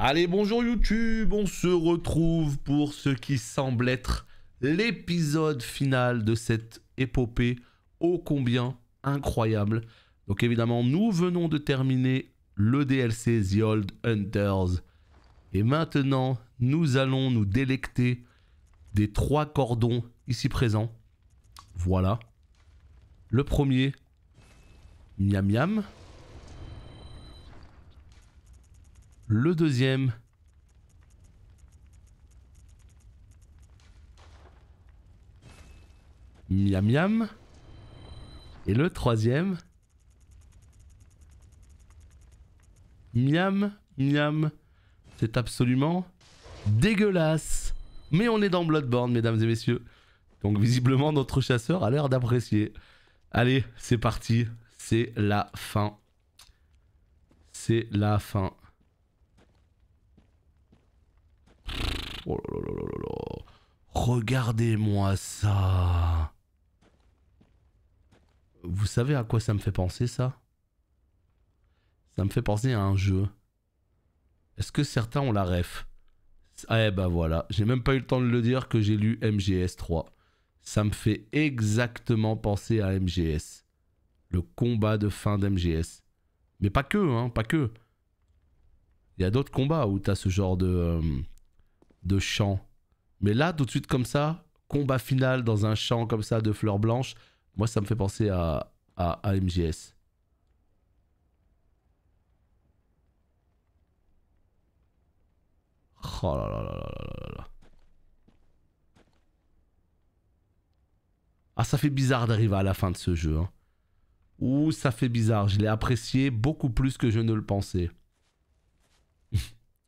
Allez, bonjour YouTube, on se retrouve pour ce qui semble être l'épisode final de cette épopée ô combien incroyable. Donc évidemment, nous venons de terminer le DLC The Old Hunters. Et maintenant, nous allons nous délecter des 3 cordons ici présents. Voilà. Le premier, miam miam. Le deuxième, miam miam. Et le troisième, miam miam. C'est absolument dégueulasse. Mais on est dans Bloodborne, mesdames et messieurs. Donc visiblement, notre chasseur a l'air d'apprécier. Allez, c'est parti. C'est la fin. C'est la fin. Oh là là là là là. Regardez-moi ça. Vous savez à quoi ça me fait penser, ça? Ça me fait penser à un jeu. Est-ce que certains ont la ref? Eh bah voilà, j'ai même pas eu le temps de le dire que j'ai lu MGS 3. Ça me fait exactement penser à MGS. Le combat de fin d'MGS. Mais pas que, hein, pas que. Il y a d'autres combats où t'as ce genre de chant. Mais là, tout de suite comme ça, combat final dans un champ comme ça de fleurs blanches, moi ça me fait penser à MGS. Oh là là là là là là là. Ah, ça fait bizarre d'arriver à la fin de ce jeu. Hein. Ouh, ça fait bizarre. Je l'ai apprécié beaucoup plus que je ne le pensais.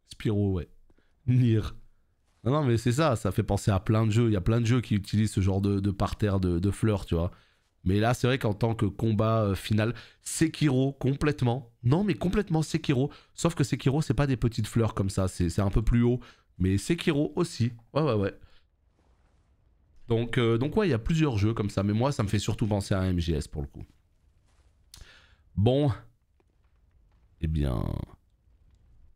Spyro, ouais. Nier. Non, non, mais c'est ça. Ça fait penser à plein de jeux. Il y a plein de jeux qui utilisent ce genre de parterre de fleurs, tu vois. Mais là, c'est vrai qu'en tant que combat final, Sekiro, complètement. Non, mais complètement Sekiro. Sauf que Sekiro, c'est pas des petites fleurs comme ça. C'est un peu plus haut. Mais Sekiro aussi. Ouais, ouais, ouais. Donc ouais, il y a plusieurs jeux comme ça. Mais moi, ça me fait surtout penser à un MGS pour le coup. Bon. Eh bien...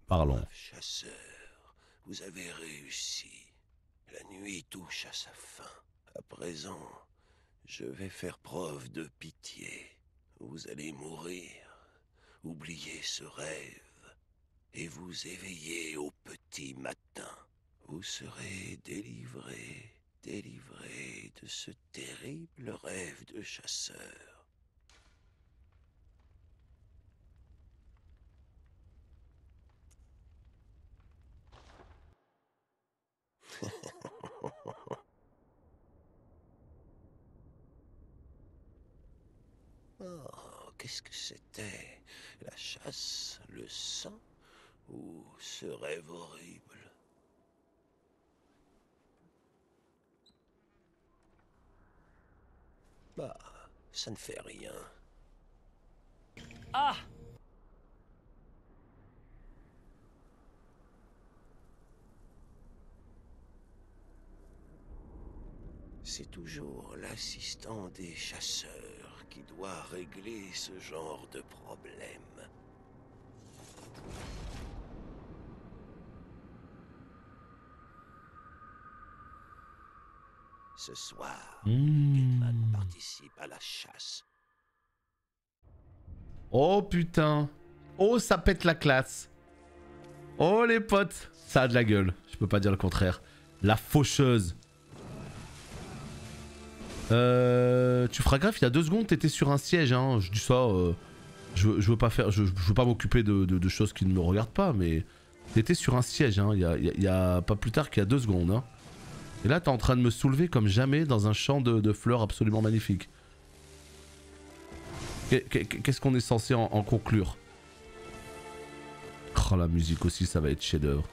Parlons. Chasseur, vous avez réussi. La nuit touche à sa fin. À présent, je vais faire preuve de pitié. Vous allez mourir, oublier ce rêve, et vous éveiller au petit matin. Vous serez délivré de ce terrible rêve de chasseur. Oh, qu'est-ce que c'était? La chasse, le sang ou ce rêve horrible? Bah, ça ne fait rien. Ah! C'est toujours l'assistant des chasseurs qui doit régler ce genre de problème. Ce soir, Gatman participe à la chasse. Oh putain. Oh, ça pète la classe. Oh les potes. Ça a de la gueule. Je peux pas dire le contraire. La faucheuse. Tu feras gaffe, il y a 2 secondes, t'étais sur un siège. Hein. Je dis ça. Je veux pas faire. Je veux pas m'occuper de choses qui ne me regardent pas, mais t'étais sur un siège. Hein. Il y a pas plus tard qu'il y a 2 secondes. Hein. Et là, t'es en train de me soulever comme jamais dans un champ de fleurs absolument magnifique. Qu'est-ce qu'on est censé en conclure? Oh, la musique aussi, ça va être chef-d'œuvre.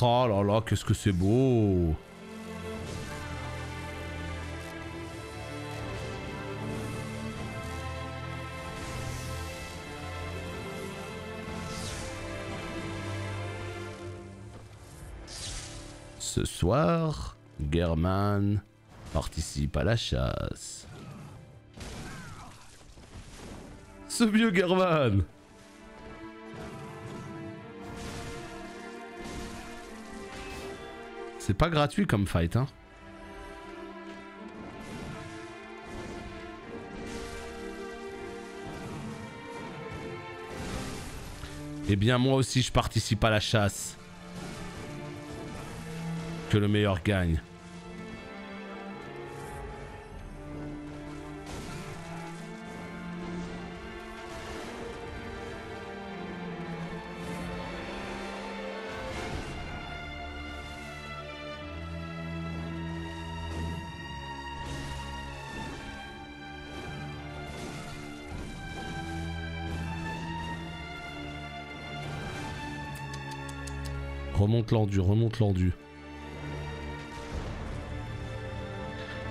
Oh là là, qu'est-ce que c'est beau! Ce soir, German participe à la chasse. Ce vieux German! C'est pas gratuit comme fight, hein. Eh bien, moi aussi, je participe à la chasse. Que le meilleur gagne. Remonte l'endu, remonte l'endu.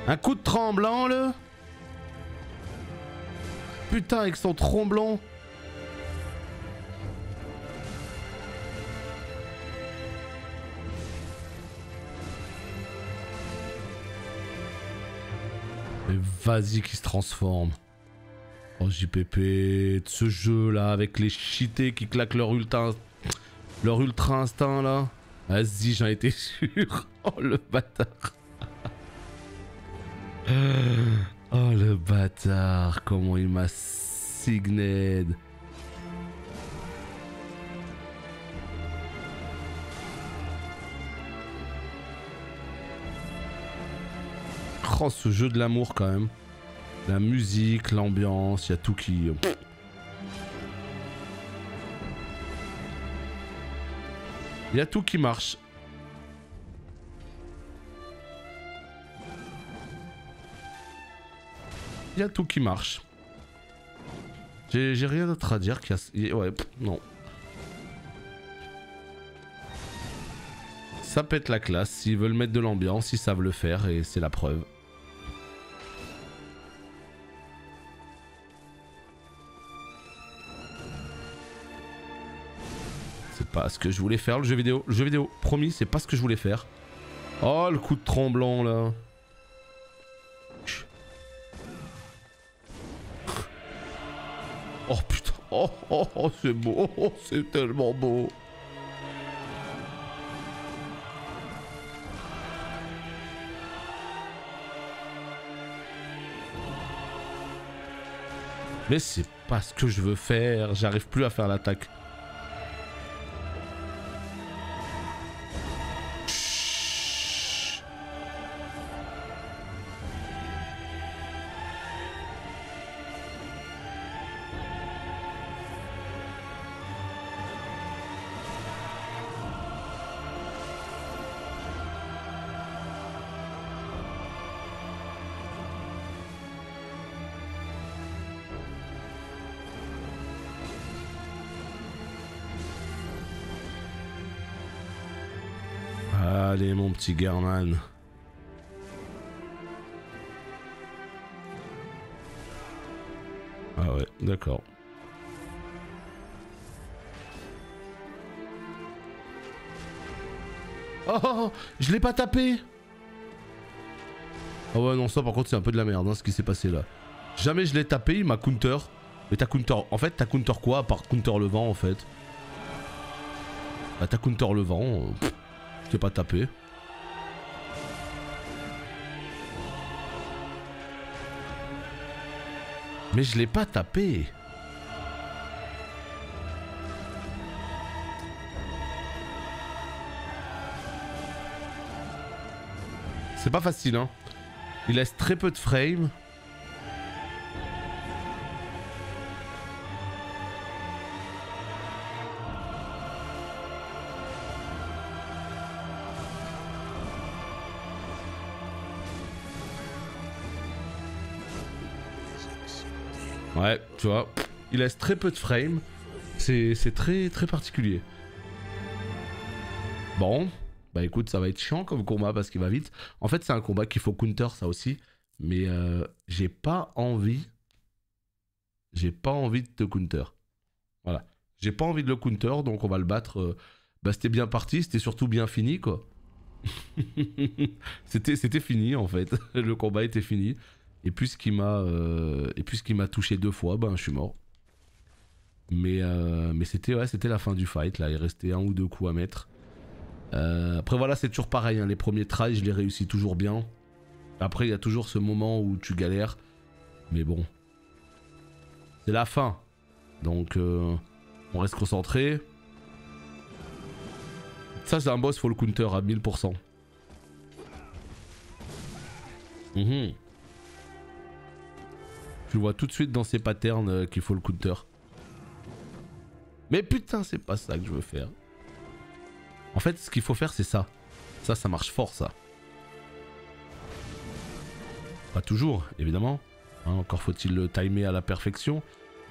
Un coup de tremblant, le. Putain, avec son tromblon. Mais vas-y qui se transforme. Oh JPP, de ce jeu là avec les cheatés qui claquent leur ultra instinct là. Vas-y, j'en étais sûr. Oh le bâtard. Oh le bâtard, comment il m'a signé. Oh ce jeu de l'amour quand même. La musique, l'ambiance, il y a tout qui... Il y a tout qui marche. Il y a tout qui marche. J'ai rien d'autre à dire qu'il y a... Ouais, non. Ça pète la classe. S'ils veulent mettre de l'ambiance, ils savent le faire et c'est la preuve. C'est pas ce que je voulais faire le jeu vidéo. Le jeu vidéo, promis, c'est pas ce que je voulais faire. Oh, le coup de tremblant là. Oh putain, oh c'est beau, oh, c'est tellement beau. Mais c'est pas ce que je veux faire, j'arrive plus à faire l'attaque. Allez mon petit German. Ah ouais, d'accord. Oh, je l'ai pas tapé. Ah ouais non ça par contre c'est un peu de la merde hein, ce qui s'est passé là. Jamais je l'ai tapé, il m'a counter. Mais t'as counter... En fait t'as counter quoi à part counter le vent en fait? Bah t'as counter le vent... T'es pas tapé. Mais je l'ai pas tapé. C'est pas facile hein. Il laisse très peu de frame. Ouais, tu vois, il laisse très peu de frame. C'est très très particulier. Bon, bah écoute, ça va être chiant comme combat parce qu'il va vite. En fait, c'est un combat qu'il faut counter, ça aussi. Mais j'ai pas envie. J'ai pas envie de te counter. Voilà. J'ai pas envie de le counter, donc on va le battre. Bah c'était bien parti, c'était surtout bien fini, quoi. C'était fini en fait. Le combat était fini. Et puisqu'il m'a touché 2 fois, ben je suis mort. Mais c'était ouais, c'était la fin du fight là. Il restait 1 ou 2 coups à mettre. Après voilà, c'est toujours pareil. Hein. Les premiers tries, je les réussis toujours bien. Après, il y a toujours ce moment où tu galères. Mais bon. C'est la fin. Donc, on reste concentré. Ça, c'est un boss, faut le counter à 1000%. Mmh. Tu vois tout de suite dans ses patterns qu'il faut le counter. Mais putain, c'est pas ça que je veux faire. En fait, ce qu'il faut faire, c'est ça. Ça marche fort, ça. Pas toujours, évidemment. Hein, encore faut-il le timer à la perfection.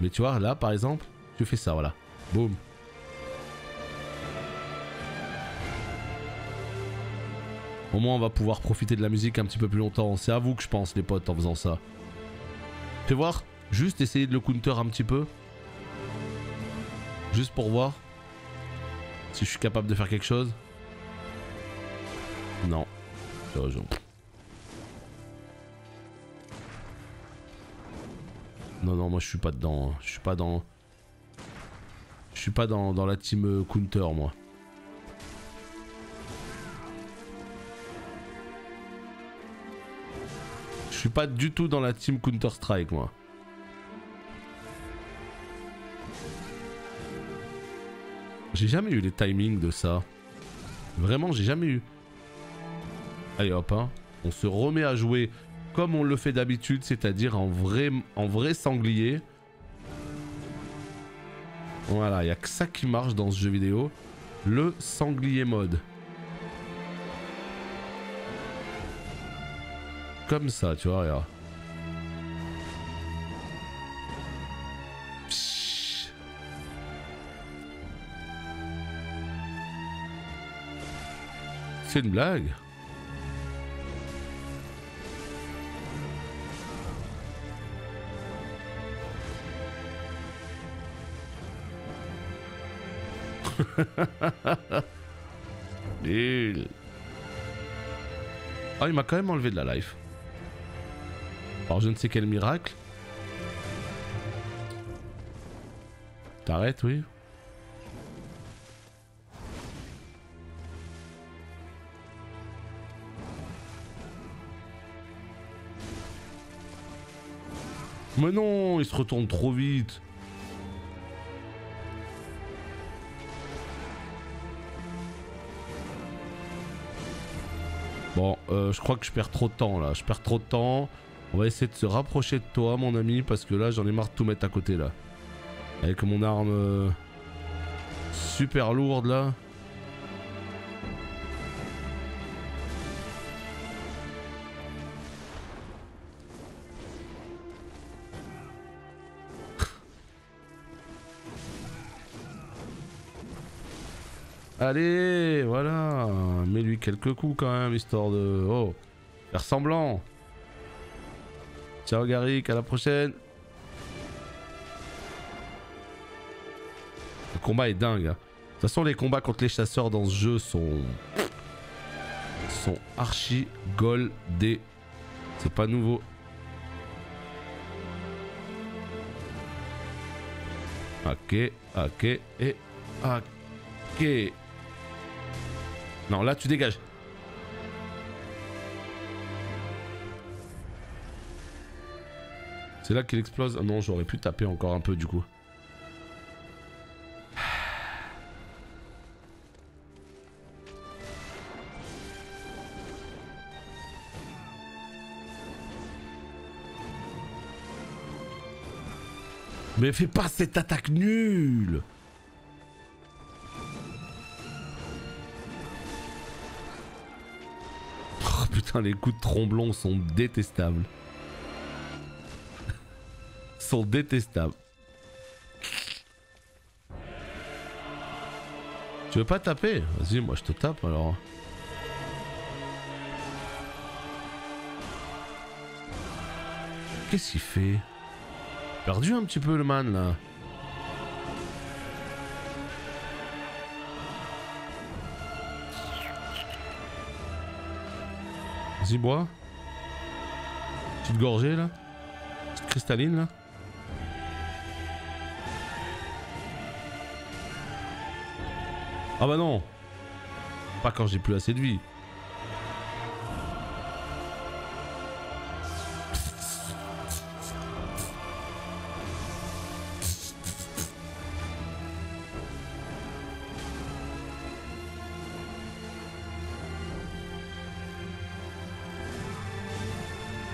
Mais tu vois, là, par exemple, tu fais ça, voilà. Boum. Au moins, on va pouvoir profiter de la musique un petit peu plus longtemps. C'est à vous que je pense, les potes, en faisant ça. Fais voir. Juste essayer de le counter un petit peu. Juste pour voir si je suis capable de faire quelque chose. Non. Non, moi je suis pas dedans. Je suis pas dans... Je suis pas dans la team counter, moi. Je suis pas du tout dans la team Counter Strike, moi. J'ai jamais eu les timings de ça. Vraiment, j'ai jamais eu. Allez hop, hein. On se remet à jouer comme on le fait d'habitude, c'est-à-dire en vrai sanglier. Voilà, il n'y a que ça qui marche dans ce jeu vidéo. Le sanglier mode. Comme ça, tu vois, regarde. C'est une blague. Nul. Ah, il m'a quand même enlevé de la life. Alors je ne sais quel miracle. T'arrêtes, oui. Mais non, il se retourne trop vite. Bon, je crois que je perds trop de temps là. Je perds trop de temps. On va essayer de se rapprocher de toi, mon ami, parce que là, j'en ai marre de tout mettre à côté là. Avec mon arme super lourde là. Allez, voilà. Mets-lui quelques coups quand même, histoire de... Oh, faire semblant. Ciao Garrick, à la prochaine. Le combat est dingue. Hein. De toute façon, les combats contre les chasseurs dans ce jeu sont archi goldés. C'est pas nouveau. Ok, ok, et ok. Non, là tu dégages. C'est là qu'il explose. Ah non, j'aurais pu taper encore un peu du coup. Mais fais pas cette attaque nulle. Oh putain, les coups de tromblon sont détestables. Sont détestables. Tu veux pas taper? Vas-y, moi je te tape alors. Qu'est-ce qu'il fait? Perdu un petit peu le man là. Vas-y, bois. Petite gorgée là. Petite cristalline là. Ah bah non. Pas quand j'ai plus assez de vie.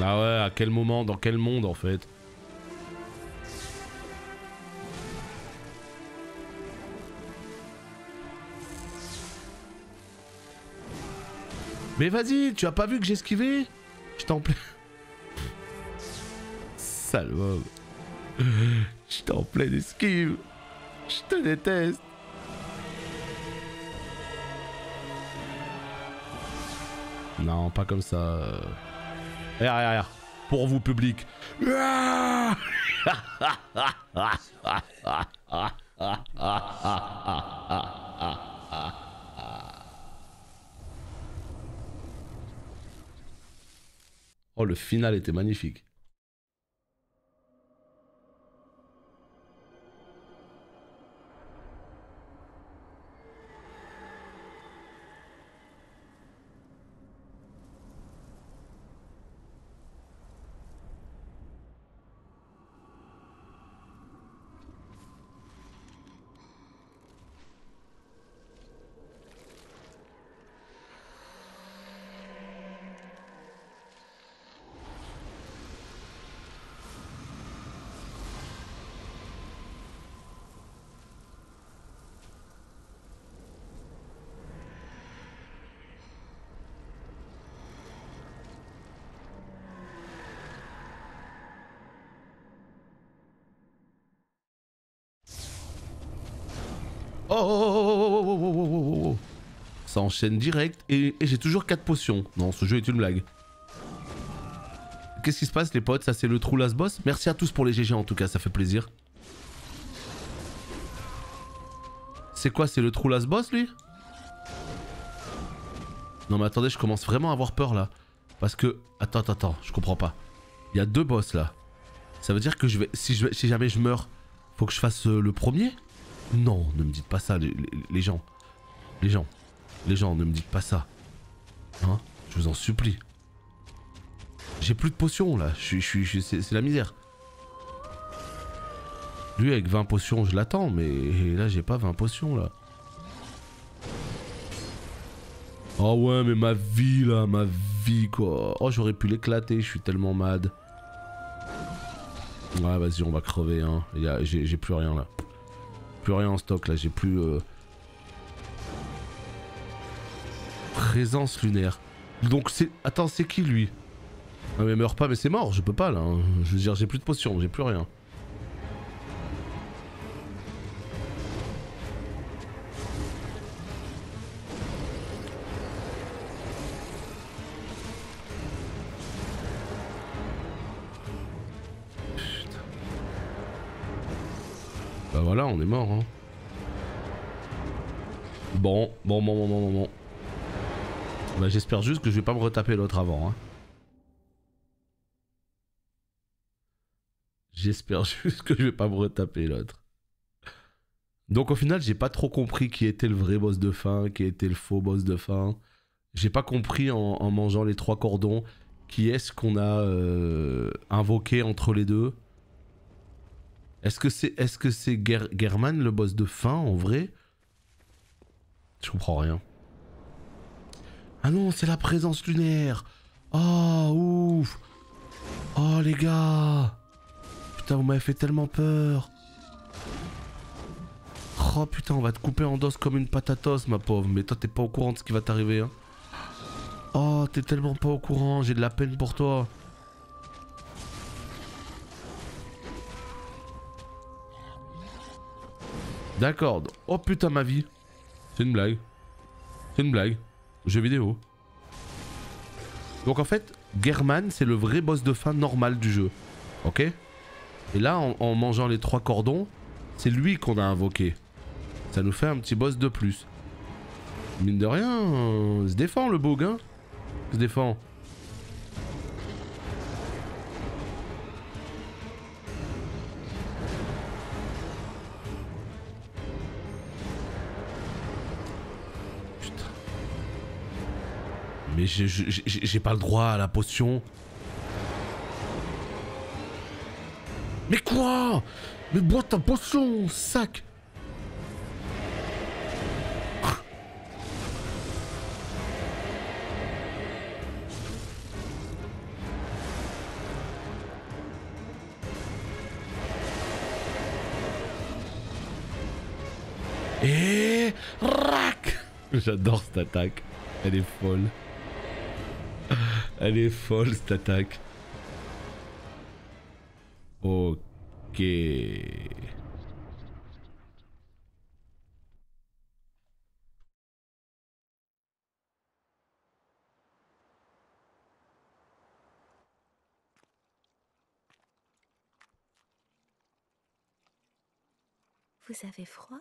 Ah ouais, à quel moment, dans quel monde en fait? Mais vas-y, tu as pas vu que j'ai esquivé? Je t'en plains. Sale. Je t'en pleine esquive. Je te déteste. Non, pas comme ça. Regarde. Pour vous, public. Oh, le final était magnifique. Oh. Ça enchaîne direct et j'ai toujours 4 potions. Non, ce jeu est une blague. Qu'est-ce qui se passe les potes? Ça c'est le trou last boss. Merci à tous pour les GG en tout cas, ça fait plaisir. C'est quoi? C'est le trou last boss lui? Non mais attendez, je commence vraiment à avoir peur là. Parce que... Attends, je comprends pas. Il y a 2 boss là. Ça veut dire que si jamais je meurs, faut que je fasse le premier? Non, ne me dites pas ça les gens. Les gens, ne me dites pas ça. Hein? Je vous en supplie. J'ai plus de potions là, c'est la misère. Lui avec 20 potions je l'attends, mais là j'ai pas 20 potions là. Oh ouais mais ma vie là, ma vie quoi. Oh j'aurais pu l'éclater, je suis tellement mad. Ouais vas-y on va crever hein, j'ai plus rien là. Plus rien en stock là, j'ai plus... Présence lunaire. Donc c'est... Attends, c'est qui lui? Ah mais meurs pas, mais c'est mort, je peux pas là. Hein. Je veux dire, j'ai plus de potions, j'ai plus rien. Putain. Bah voilà, on est mort hein. Bon. Bah j'espère juste que je vais pas me retaper l'autre avant hein. J'espère juste que je vais pas me retaper l'autre. Donc au final j'ai pas trop compris qui était le vrai boss de fin, qui était le faux boss de fin. J'ai pas compris en mangeant les 3 cordons qui est-ce qu'on a invoqué entre les deux. Est-ce que c'est Gehrman le boss de fin en vrai? Je comprends rien. Ah non, c'est la présence lunaire. Oh, ouf. Oh, les gars. Putain, vous m'avez fait tellement peur. Oh, putain, on va te couper en dos comme une patatos, ma pauvre. Mais toi, t'es pas au courant de ce qui va t'arriver, hein. Oh, t'es tellement pas au courant. J'ai de la peine pour toi. D'accord. Oh, putain, ma vie. C'est une blague. C'est une blague. Jeu vidéo. Donc en fait, Gehrman c'est le vrai boss de fin normal du jeu. Ok? Et là, en mangeant les 3 cordons, c'est lui qu'on a invoqué. Ça nous fait un petit boss de plus. Mine de rien, se défend le bog, hein? Se défend. mais j'ai pas le droit à la potion. Mais quoi? Mais bois ta potion, sac. Et rac. J'adore cette attaque. Elle est folle. Elle est folle cette attaque. Ok. Vous avez froid?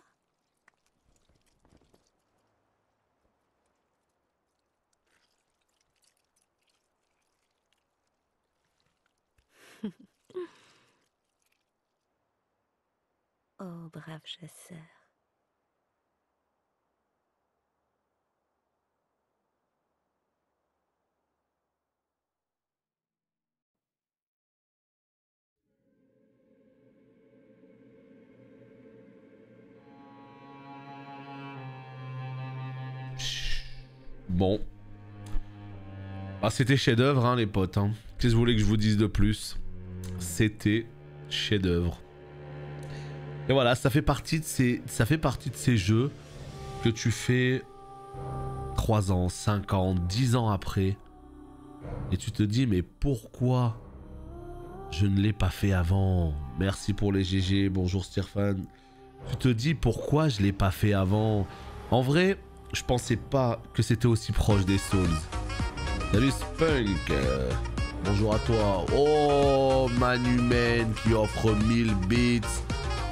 Oh, brave chasseur. Bon. Ah, c'était chef-d'œuvre, hein, les potes. Hein. Qu'est-ce que vous voulez que je vous dise de plus? C'était chef-d'œuvre. Et voilà, ça fait partie de ces jeux que tu fais 3 ans, 5 ans, 10 ans après. Et tu te dis, mais pourquoi je ne l'ai pas fait avant? Merci pour les GG, bonjour Stéphane. Tu te dis, pourquoi je l'ai pas fait avant? En vrai, je pensais pas que c'était aussi proche des Souls. Salut Spunk, bonjour à toi. Oh, Manumen qui offre 1000 bits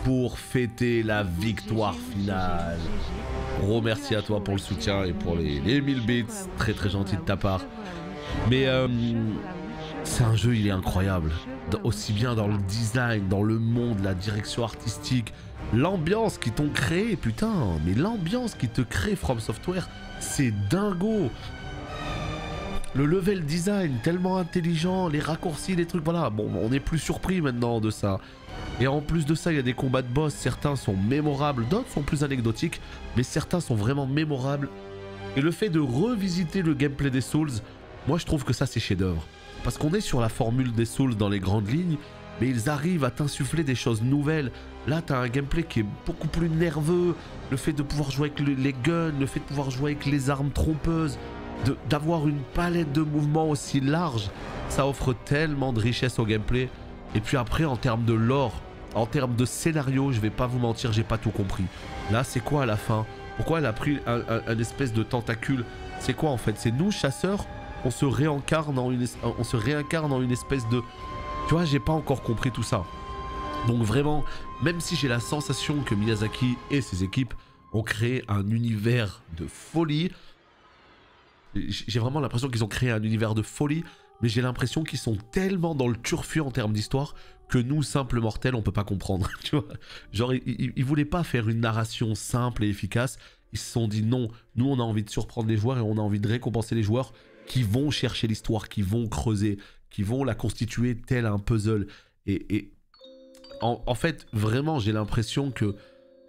pour fêter la victoire finale. Gros merci à toi pour le soutien et pour les 1000 bits, très très gentil de ta part. Mais c'est un jeu, il est incroyable. Aussi bien dans le design, dans le monde, la direction artistique, l'ambiance qu'ils t'ont créé, putain. Mais l'ambiance qui te crée From Software, c'est dingo. Le level design, tellement intelligent, les raccourcis, les trucs, voilà. Bon, on n'est plus surpris maintenant de ça. Et en plus de ça, il y a des combats de boss, certains sont mémorables, d'autres sont plus anecdotiques, mais certains sont vraiment mémorables. Et le fait de revisiter le gameplay des Souls, moi je trouve que ça c'est chef-d'œuvre. Parce qu'on est sur la formule des Souls dans les grandes lignes, mais ils arrivent à t'insuffler des choses nouvelles. Là, t'as un gameplay qui est beaucoup plus nerveux, le fait de pouvoir jouer avec les guns, le fait de pouvoir jouer avec les armes trompeuses, d'avoir une palette de mouvements aussi large, ça offre tellement de richesse au gameplay. Et puis après, en termes de lore, en termes de scénario, je vais pas vous mentir, j'ai pas tout compris. Là, c'est quoi à la fin? Pourquoi elle a pris un espèce de tentacule? C'est quoi en fait? C'est nous, chasseurs, on se réincarne en une espèce de... Tu vois, j'ai pas encore compris tout ça. Donc vraiment, même si j'ai la sensation que Miyazaki et ses équipes ont créé un univers de folie, j'ai vraiment l'impression qu'ils ont créé un univers de folie, mais j'ai l'impression qu'ils sont tellement dans le turfu en termes d'histoire que nous, simples mortels, on peut pas comprendre. Tu vois, genre, ils voulaient pas faire une narration simple et efficace. Ils se sont dit non, nous on a envie de surprendre les joueurs et on a envie de récompenser les joueurs qui vont chercher l'histoire, qui vont creuser, qui vont la constituer tel un puzzle. Et en fait, vraiment, j'ai l'impression que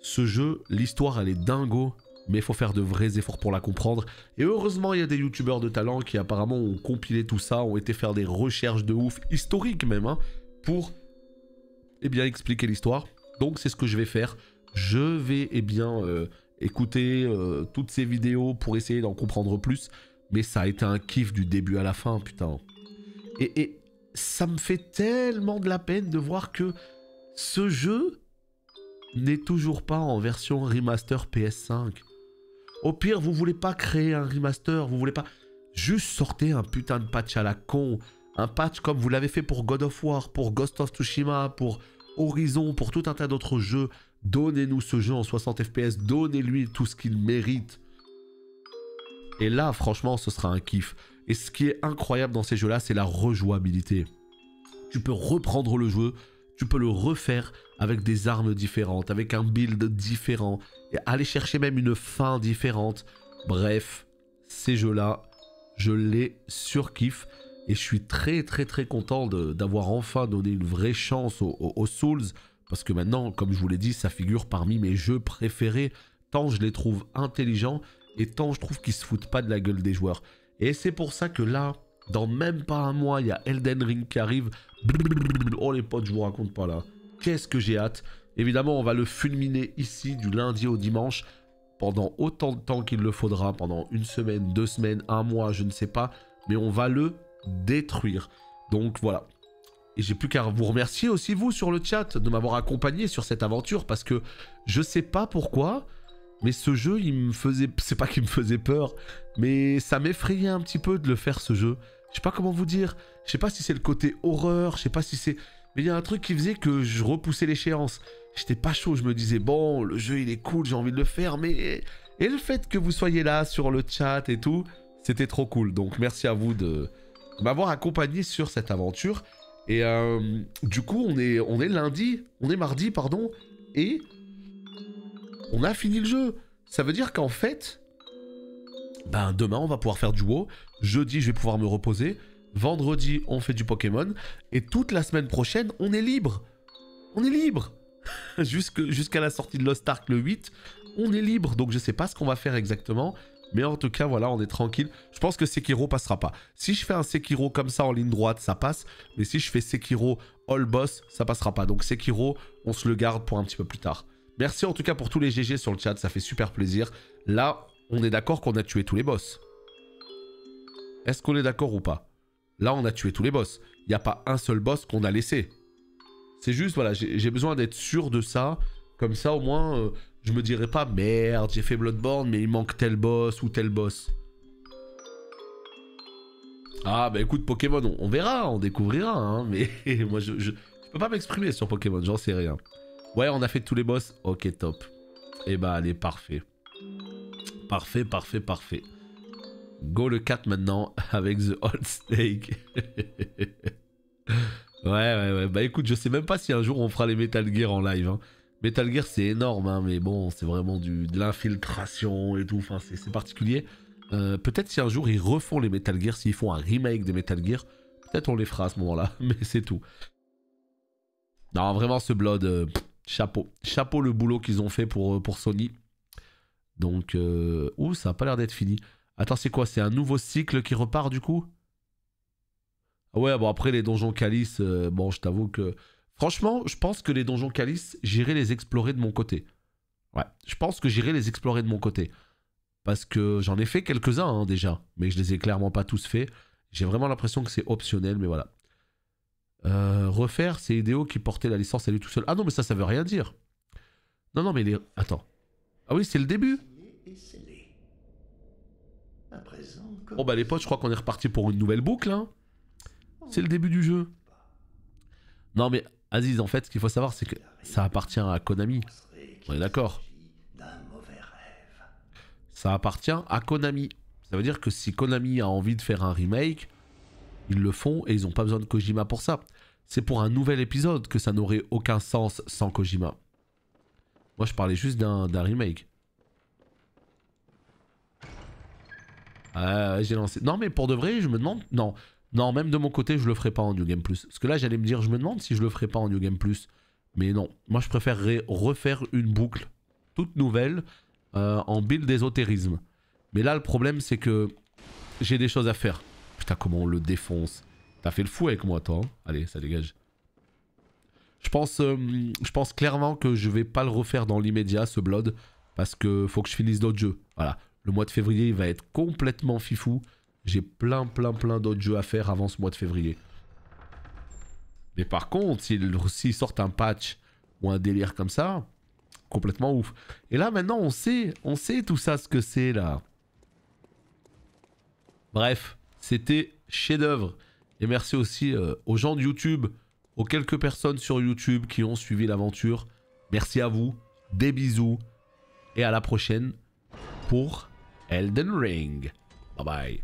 ce jeu, l'histoire, elle est dingo, mais il faut faire de vrais efforts pour la comprendre. Et heureusement, il y a des youtubeurs de talent qui apparemment ont compilé tout ça, ont été faire des recherches de ouf, historiques même, hein, pour bien expliquer l'histoire. Donc c'est ce que je vais faire. Je vais écouter toutes ces vidéos pour essayer d'en comprendre plus. Mais ça a été un kiff du début à la fin, putain. Et ça me fait tellement de la peine de voir que ce jeu n'est toujours pas en version remaster PS5. Au pire, vous voulez pas créer un remaster, vous voulez pas... Juste sortez un putain de patch à la con. Un patch comme vous l'avez fait pour God of War, pour Ghost of Tsushima, pour Horizon, pour tout un tas d'autres jeux. Donnez-nous ce jeu en 60 FPS, donnez-lui tout ce qu'il mérite. Et là, franchement, ce sera un kiff. Et ce qui est incroyable dans ces jeux-là, c'est la rejouabilité. Tu peux reprendre le jeu, tu peux le refaire avec des armes différentes, avec un build différent, et aller chercher même une fin différente. Bref, ces jeux-là, je l'ai surkiffe. Et je suis très content d'avoir enfin donné une vraie chance aux Souls. Parce que maintenant, comme je vous l'ai dit, ça figure parmi mes jeux préférés. Tant je les trouve intelligents et tant je trouve qu'ils se foutent pas de la gueule des joueurs. Et c'est pour ça que là, dans même pas un mois, il y a Elden Ring qui arrive. Oh les potes, je vous raconte pas là. Qu'est-ce que j'ai hâte. Évidemment, on va le fulminer ici du lundi au dimanche. Pendant autant de temps qu'il le faudra. Pendant une semaine, 2 semaines, un mois, je ne sais pas. Mais on va le détruire. Donc voilà. Et j'ai plus qu'à vous remercier aussi vous sur le chat de m'avoir accompagné sur cette aventure parce que je sais pas pourquoi mais ce jeu il me faisait, c'est pas qu'il me faisait peur mais ça m'effrayait un petit peu de le faire ce jeu. Je sais pas comment vous dire, je sais pas si c'est le côté horreur, je sais pas si c'est mais il y a un truc qui faisait que je repoussais l'échéance. J'étais pas chaud, je me disais bon, le jeu il est cool, j'ai envie de le faire mais et le fait que vous soyez là sur le chat et tout, c'était trop cool. Donc merci à vous de m'avoir accompagné sur cette aventure. Et du coup, on est lundi, on est mardi, pardon, et on a fini le jeu. Ça veut dire qu'en fait, ben demain, on va pouvoir faire du WoW. Jeudi, je vais pouvoir me reposer. Vendredi, on fait du Pokémon. Et toute la semaine prochaine, on est libre. On est libre. Jusqu'à la sortie de Lost Ark le 8, on est libre. Donc, je sais pas ce qu'on va faire exactement. Mais en tout cas, voilà, on est tranquille. Je pense que Sekiro passera pas. Si je fais un Sekiro comme ça en ligne droite, ça passe. Mais si je fais Sekiro all boss, ça passera pas. Donc Sekiro, on se le garde pour un petit peu plus tard. Merci en tout cas pour tous les GG sur le chat, ça fait super plaisir. Là, on est d'accord qu'on a tué tous les boss. Est-ce qu'on est d'accord ou pas? Là, on a tué tous les boss. Il n'y a pas un seul boss qu'on a laissé. C'est juste, voilà, j'ai besoin d'être sûr de ça. Comme ça, au moins... je me dirais pas merde, j'ai fait Bloodborne, mais il manque tel boss ou tel boss. Ah bah écoute Pokémon, on verra, on découvrira, hein, mais moi je peux pas m'exprimer sur Pokémon, j'en sais rien. Ouais, on a fait tous les boss, ok top. Et bah allez, parfait. Parfait. Go le 4 maintenant avec The Old Snake. ouais, bah écoute, je sais même pas si un jour on fera les Metal Gear en live, hein. Metal Gear c'est énorme hein, mais bon c'est vraiment de l'infiltration et tout, enfin c'est particulier. Peut-être si un jour ils refont les Metal Gear, s'ils font un remake des Metal Gear, peut-être on les fera à ce moment-là, mais c'est tout. Non vraiment ce Blood, chapeau le boulot qu'ils ont fait pour Sony. Donc, ouh ça a pas l'air d'être fini. Attends c'est quoi, c'est un nouveau cycle qui repart du coup? Ouais bon après les donjons Calice, bon je t'avoue que... Franchement, je pense que les donjons Calice, j'irai les explorer de mon côté. Ouais, je pense que j'irai les explorer de mon côté. Parce que j'en ai fait quelques-uns hein, déjà, mais je les ai clairement pas tous faits. J'ai vraiment l'impression que c'est optionnel, mais voilà. Refaire, c'est Hideo qui portait la licence à lui tout seul. Ah non, mais ça veut rien dire. Non, mais les... Attends. Ah oui, c'est le début. Bon bah les potes, je crois qu'on est reparti pour une nouvelle boucle. Hein. C'est le début du jeu. Non mais... Aziz, en fait, ce qu'il faut savoir, c'est que ça appartient à Konami. On est d'accord? Ça appartient à Konami. Ça veut dire que si Konami a envie de faire un remake, ils le font et ils n'ont pas besoin de Kojima pour ça. C'est pour un nouvel épisode que ça n'aurait aucun sens sans Kojima. Moi, je parlais juste d'un remake. J'ai lancé... Non, mais pour de vrai, je me demande... Non, même de mon côté, je le ferai pas en New Game Plus. Parce que là, j'allais me dire, je me demande si je le ferai pas en New Game Plus. Mais non, moi, je préférerais refaire une boucle toute nouvelle en build d'ésotérisme. Mais là, le problème, c'est que j'ai des choses à faire. Putain, comment on le défonce. T'as fait le fou avec moi, toi. Hein. Allez, ça dégage. Je pense clairement que je vais pas le refaire dans l'immédiat, ce Blood. Parce que faut que je finisse d'autres jeux. Voilà. Le mois de février, il va être complètement fifou. J'ai plein d'autres jeux à faire avant ce mois de février. Mais par contre, s'ils sortent un patch ou un délire comme ça, complètement ouf. Et là, maintenant, on sait tout ça, ce que c'est, là. Bref, c'était chef-d'œuvre. Et merci aussi aux gens de YouTube, aux quelques personnes sur YouTube qui ont suivi l'aventure. Merci à vous, des bisous, et à la prochaine pour Elden Ring. Bye bye.